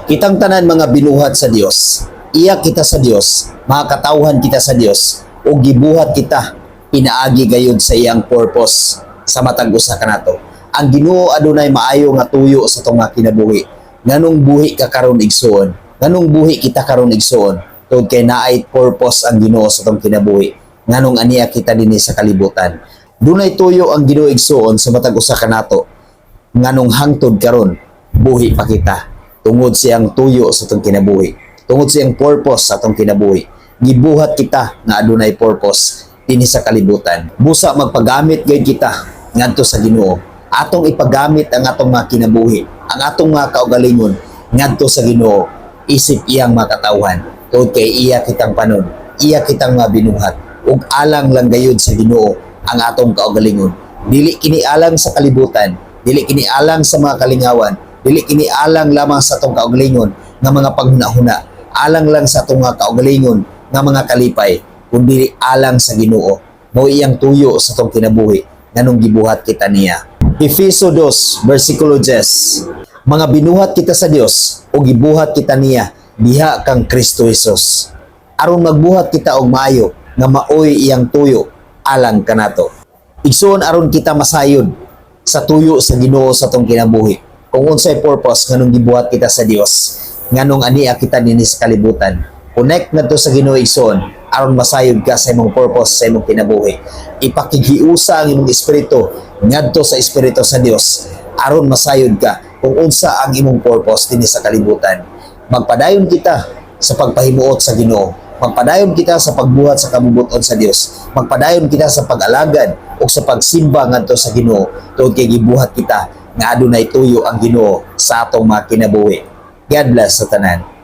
Kitang tanan mga binuhat sa Dios, iya kita sa Dios, makakatawhan kita sa Dios, o gibuhat kita pinaagi gayud sa iyang purpose sa matag usa kanato. Ang Ginoo adunay maayo nga tuyo sa tong mga kinabuhi. Nganong buhi ka karon igsoon? Nganong buhi kita karon igsoon? Tungod kay naay purpose ang Ginoo sa tong kinabuhi. Nganong aniya kita dinhi sa kalibutan. Dunay tuyo ang Ginoo igsoon sa matag usa kanato. Nganong hangtod karon buhi pa kita tungod siyang tuyo sa tong kinabuhi. Tungod siyang purpose sa tong kinabuhi. Gibuhat kita nga adunay purpose dinhi sa kalibutan. Busa magpagamit gayud kita ngadto sa Ginoo. Atong ipagamit ang atong mga kinabuhi, ang atong mga kaugalingon ngadto sa Ginoo. Isip iyang makatawhan. Tungod kay iya kitang panon, iya kitang mga binuhat. Ug alang lang gayud sa Ginoo ang atong kaugalingon. Dili kini alang sa kalibutan, dili kini alang sa mga kalingawan, dili kini alang lamang sa atong kaugalingon nga mga paghuna-huna, alang lang sa atong mga kaugalingon nga mga kalipay, kundi alang sa Ginoo. Mao iyang tuyo sa atong kinabuhi nganong gibuhat kita niya. Efeso 2 versikulo 10. Mga binuhat kita sa Dios o gibuhat kita niya diha kang Kristo Jesus. Aron magbuhat kita og maayo nga maoy iyang tuyo alang kanato. Igsoon aron kita masayod sa tuyo sa Ginoo sa atong kinabuhi. Kung unsay purpose nganong gibuhat kita sa Dios, nganong ania kita dinhi sa kalibutan. Connect ngadto sa Ginoo igsoon aron masayod ka sa imong purpose sa imong kinabuhi. Ipakighiusa ang imong espiritu ngadto sa espiritu sa Dios aron masayod ka kung unsa ang imong purpose dinhi sa kalibutan. Magpadayon kita sa pagpahimuot sa Ginoo. Magpadayon kita sa pagbuhat sa kabubuton sa Dios. Magpadayon kita sa pag-alagad o sa pagsimba ngadto sa Ginoo tungod kay gibuhat kita nga adunay tuyo ang Ginoo sa atong mga kinabuhi. God bless sa tanan.